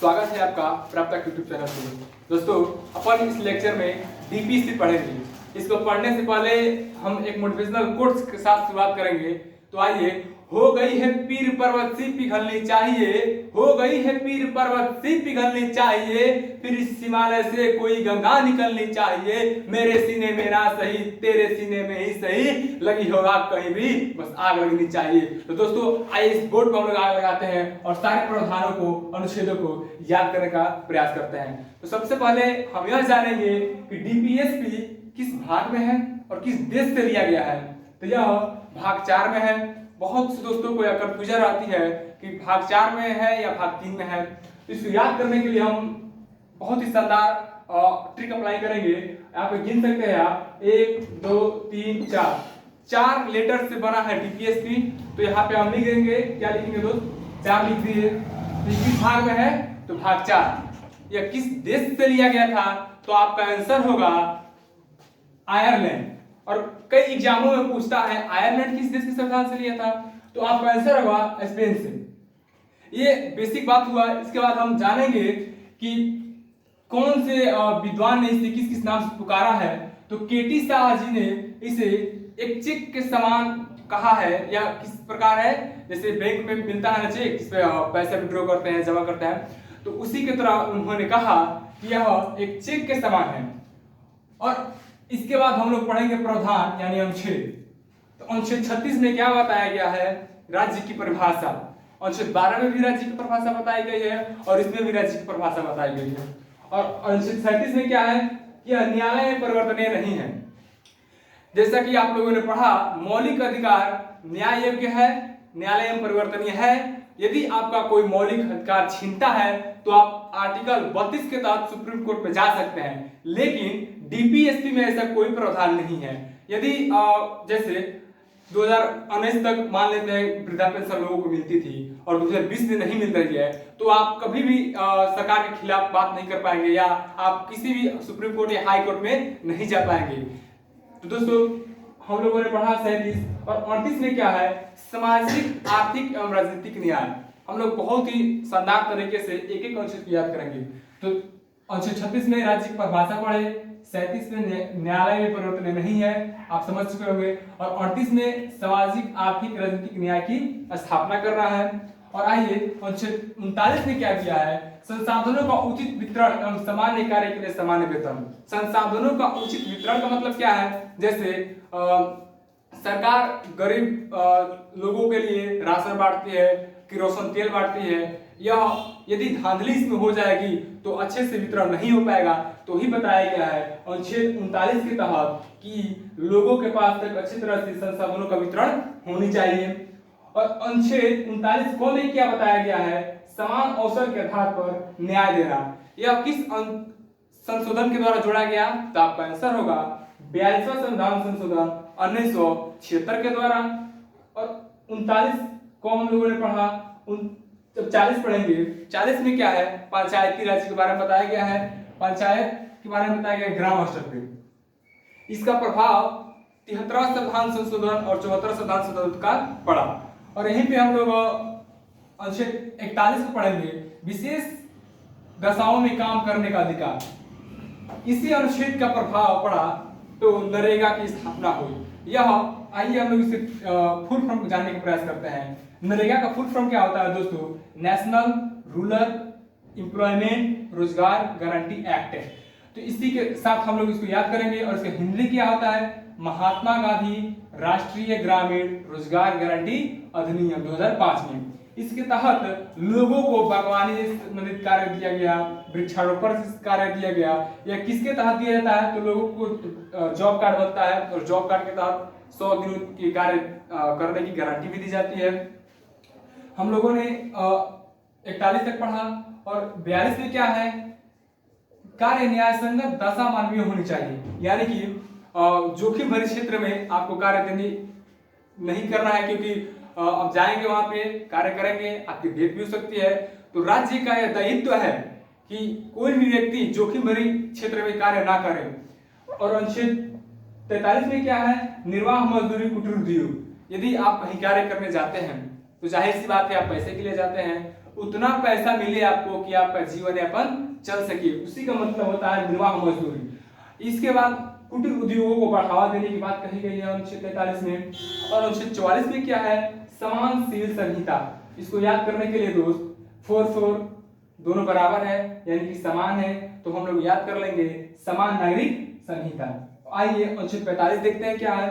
स्वागत है आपका प्राप्तक यूट्यूब चैनल में। दोस्तों, अपन इस लेक्चर में डीपीएससी पढ़ेंगे। इसको पढ़ने से पहले हम एक मोटिवेशनल कोट्स के साथ शुरुआत करेंगे। तो आइए। हो गई है पीर पर्वत सी पिघलनी चाहिए, हो गई है पीर पर्वत सी पिघलनी चाहिए, फिर इस हिमालय से कोई गंगा निकलनी चाहिए। मेरे सीने में ना सही तेरे सीने में ही सही, लगी हो आग कहीं भी बस आग लगनी चाहिए। तो दोस्तों, आइए इस बोर्ड पर हम लोग आग लगाते हैं और सारे प्रावधानों को, अनुच्छेदों को याद करने का प्रयास करते हैं। तो सबसे पहले हम यह जानेंगे कि डीपीएसपी किस भाग में है और किस देश से लिया गया है। तो यह भाग 4 में है। बहुत से दोस्तों को यह कंफ्यूजन आती है कि भाग 4 में है या भाग 3 में है। इसको याद करने के लिए हम बहुत ही शानदार ट्रिक अप्लाई करेंगे। यहाँ पे गिन सकते हैं आप 1 2 3 4 4 लेटर से बना है डीपीएसपी। तो यहाँ पे हम लिख देंगे, क्या लिखेंगे दोस्त, 4 लिख दिए। किस भाग में है तो भाग 4। यह किस देश से लिया गया था तो आपका आंसर होगा आयरलैंड। और कई एग्जामों में पूछता है आयरलैंड किस देश के संविधान से लिया था, तो आपका आंसर होगा स्पेन से। ये बेसिक बात हुआ। इसके बाद हम जानेंगे कि कौन से विद्वान ने इसे किस किस नाम से पुकारा है। तो केटी शाह जी ने इसे एक चेक के समान कहा है, या किस प्रकार है, जैसे बैंक में मिलता है ना चेक, जिस पे पैसे विड्रॉ करते हैं, जमा करते हैं, तो उसी की तरह उन्होंने कहा कि यह एक चेक के समान है। और इसके बाद हम लोग पढ़ेंगे प्रावधान यानी अनुच्छेद। तो अनुच्छेद 36 में क्या बताया गया है, राज्य की परिभाषा। अनुच्छेद 12 में भी राज्य की परिभाषा बताई गई है और इसमें भी राज्य की परिभाषा बताई गई है। और अनुच्छेद 37 में क्या है, यह न्यायालय में परिवर्तनीय नहीं है। जैसा कि आप लोगों ने पढ़ा, मौलिक अधिकार न्याय योग्य है, न्यायालय में परिवर्तनीय है। यदि आपका कोई मौलिक अधिकार छीनता है तो आप आर्टिकल 32 के तहत सुप्रीम कोर्ट में जा सकते हैं, लेकिन डीपीएसपी में ऐसा कोई प्रावधान नहीं है। यदि जैसे 2019 तक मान लेते हैं वृद्धा पेंशन लोगों को मिलती थी और 2020 में नहीं मिल रही है, तो आप कभी भी सरकार के खिलाफ बात नहीं कर पाएंगे या आप किसी भी सुप्रीम कोर्ट या हाई कोर्ट में नहीं जा पाएंगे। तो दोस्तों, हम लोगों ने पढ़ा 37 और 38 में क्या है, सामाजिक, आर्थिक एवं राजनीतिक न्याय। हम लोग बहुत ही शानदार तरीके से एक एक अनुच्छेद याद करेंगे। तो अनुच्छेद 36 में राज्य की परिभाषा पढ़े, 37 में न्यायालय में परिवर्तन नहीं है, आप समझ चुके होंगे, और 38 में सामाजिक, आर्थिक, राजनीतिक न्याय की स्थापना करना है। और आइए अनुच्छेद 39 में क्या किया है, संसाधनों का उचित वितरण एवं सामान्य कार्य के लिए सामान्य वेतन। संसाधनों का उचित वितरण का मतलब क्या है, जैसे सरकार गरीब लोगों के लिए राशन बांटती है, किरोसिन तेल बांटती है। यह यदि धांधली इसमें हो जाएगी तो अच्छे से वितरण नहीं हो पाएगा। तो ही बताया गया है अनुच्छेद 39 के तहत कि लोगों के पास तक अच्छी तरह से संसाधनों का वितरण होनी चाहिए। और अनुच्छेद 39 को में क्या बताया गया है, समान अवसर के आधार पर न्याय देना। यह किस संशोधन के द्वारा जोड़ा गया, तो आपका आंसर होगा 42वां संविधान संशोधन 1976 के द्वारा। और 39 को हम लोगों ने पढ़ा। जब 40 पढ़ेंगे, 40 में क्या है, पंचायती राज के बारे में बताया गया है, पंचायत के बारे में बताया गया है ग्राम स्तर पे। इसका प्रभाव 73वां संविधान संशोधन और 74वां संविधान संशोधन का पड़ा। और यहीं पे हम लोग अनुच्छेद 41 को पढ़ेंगे, विशेष दशाओं में काम करने का अधिकार। इसी अनुच्छेद का प्रभाव पड़ा तो नरेगा की स्थापना हुई। यह आइए हम लोग इसे फुल फॉर्म जानने का प्रयास करते हैं। नरेगा का फुल फॉर्म क्या होता है दोस्तों, नेशनल रूरल एम्प्लॉयमेंट रोजगार गारंटी एक्ट है। तो इसी के साथ हम लोग इसको याद करेंगे। और इसका हिंदी क्या होता है, महात्मा गांधी राष्ट्रीय ग्रामीण रोजगार गारंटी अधिनियम 2005 में। इसके तहत लोगों को बागवानी से संबंधित कार्य दिया गया, वृक्षारोपण से कार्य दिया गया। यह किसके तहत दिया जाता है, तो लोगों को जॉब कार्ड बनता है और जॉब कार्ड के तहत 100 दिनों की कार्य करने की गारंटी भी दी जाती है। हम लोगों ने 41 तक पढ़ा। और 42 में क्या है, कार्य न्याय संगत दशा मानवीय होनी चाहिए। यानी कि जोखिम भरे क्षेत्र में आपको कार्य देनी नहीं करना है, क्योंकि अब जाएंगे वहां पे कार्य करेंगे, आपकी डेथ भी हो सकती है। तो राज्य का यह दायित्व है कि कोई भी व्यक्ति जोखिम भरे क्षेत्र में कार्य ना करे। और अनुच्छेद 43 में क्या है, निर्वाह मजदूरी कुटीर उद्योग। यदि आप कहीं कार्य करने जाते हैं तो जाहिर सी बात है आप पैसे के लिए जाते हैं, उतना पैसा मिले आपको कि आपका जीवन यापन चल सके, उसी का मतलब होता है निर्वाह मजदूरी। इसके बाद कुटीर उद्योगों को बढ़ावा देने की बात कही गई है अनुच्छेद 43 में। और अनुच्छेद 44 में क्या है, समानशील संहिता। इसको याद करने के लिए दोस्त 4 दोनों बराबर है यानी कि समान है, तो हम लोग याद कर लेंगे समान नागरिक संहिता। आइए अनुच्छेद 45 देखते हैं क्या है।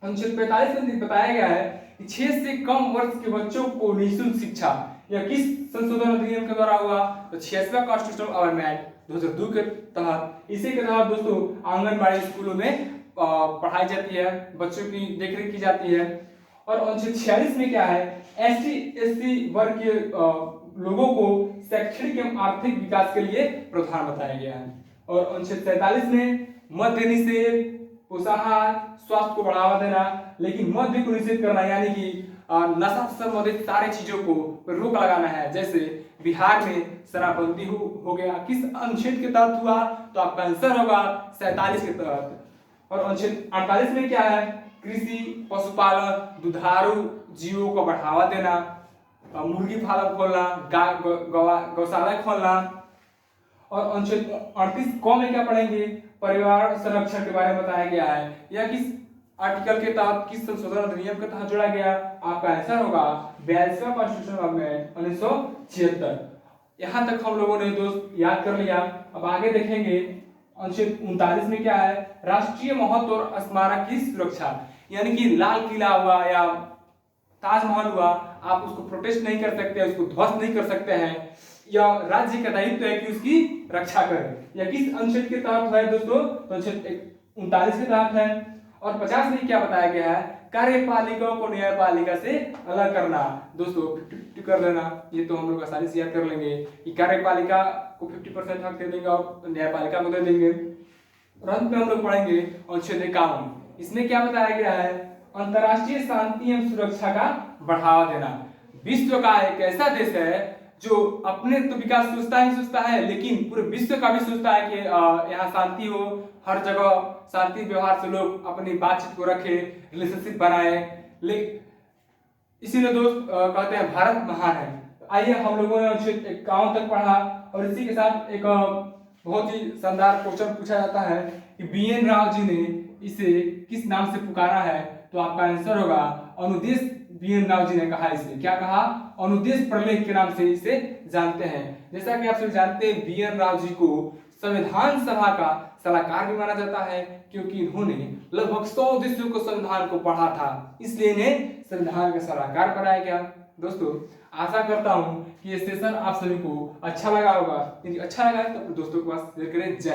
अनुच्छेद 45 में बताया गया है कि 6 से कम वर्ष के बच्चों को निःशुल्क शिक्षा, यह किस संशोधन अधिनियम के द्वारा हुआ, तो 66वां कॉन्स्टिट्यूशनल अमेंडमेंट 2002 के तहत। इसी के तहत दोस्तों आंगनबाड़ी स्कूलों में पढ़ाई जाती है, बच्चों की देखरेख की जाती है। और अनुच्छेद 46 में क्या है, एसटी एससी वर्ग के लोगों को शैक्षणिक एवं आर्थिक विकास के लिए प्रावधान बताया गया है। और अनुच्छेद 47 में मद्य निषेध, पोषाहार, स्वास्थ्य को बढ़ावा देना, लेकिन मद्य को निषेध करना यानी कि नशा से संबंधित सारी चीजों को रोक लगाना है। जैसे बिहार में शराबबंदी हो गया, किस अनुच्छेद के तहत हुआ, तो आपका आंसर होगा 47 के तहत। और अनुच्छेद 48 में क्या है, कृषि, पशुपालन, दुधारू जीवों को बढ़ावा देना, मुर्गी फार्म खोलना, गौशाला खोलना। और अनुच्छेद 38 क में क्या पढ़ेंगे, परिवार संरक्षण के बारे में बताया गया है। यह किस आर्टिकल के तहत, किस संशोधन अधिनियम के तहत जोड़ा गया, आपका आंसर होगा 42वां कॉन्स्टिट्यूशनल अमेंडमेंट 1976। यहाँ तक हम लोगों ने दोस्त याद कर लिया। अब आगे देखेंगे अनुच्छेद 39 में क्या है, राष्ट्रीय महत्व और स्मारक की सुरक्षा, यानी कि लाल किला हुआ या ताजमहल हुआ, आप उसको प्रोटेस्ट नहीं कर सकते, उसको ध्वस्त नहीं कर सकते हैं, या राज्य का दायित्व है कि उसकी रक्षा करें। यह किस अनुच्छेद के तहत है दोस्तों, तो अनुच्छेद 39 के तहत है। और 50 में क्या बताया गया है, कार्यपालिका को न्यायपालिका से अलग करना। दोस्तों 50-50 कर लेना, ये तो हम लोग आसानी से याद कर लेंगे कि कार्यपालिका को 50% हक दे देंगे और न्यायपालिका को दे देंगे। और अंत में हम लोग पढ़ेंगे अनुच्छेद 51, इसमें क्या बताया गया है, अंतर्राष्ट्रीय शांति एवं सुरक्षा का बढ़ावा देना। विश्व का एक ऐसा देश है जो अपने तो विकास सोचता है, लेकिन पूरे विश्व का भी सोचता है कि यहाँ शांति हो, हर जगह शांति व्यवहार से लोग अपनी बातचीत को रखे, रिलेशनशिप बनाए। इसीलिए दोस्त कहते हैं भारत महान है। आइए हम लोगों ने अनुच्छेद 51 तक पढ़ा। और इसी के साथ एक बहुत ही शानदार क्वेश्चन पूछा जाता है कि BN राव जी ने इसे किस नाम से पुकारा है, तो आपका आंसर होगा अनुदेश। BN राव जी ने कहा, इसे क्या कहा, अनुदेश प्रलेख के नाम से इसे जानते हैं। जैसा कि आप सभी जानते हैं BN राव जी को संविधान सभा का सलाहकार भी माना जाता है, क्योंकि इन्होंने लगभग 100 देशों को संविधान को पढ़ा था, इसलिए इन्हें संविधान का सलाहकार बनाया गया। दोस्तों आशा करता हूं कि ये सेशन आप सभी को अच्छा लगा होगा। यदि अच्छा लगा तो अपने दोस्तों के पास शेयर करें। जय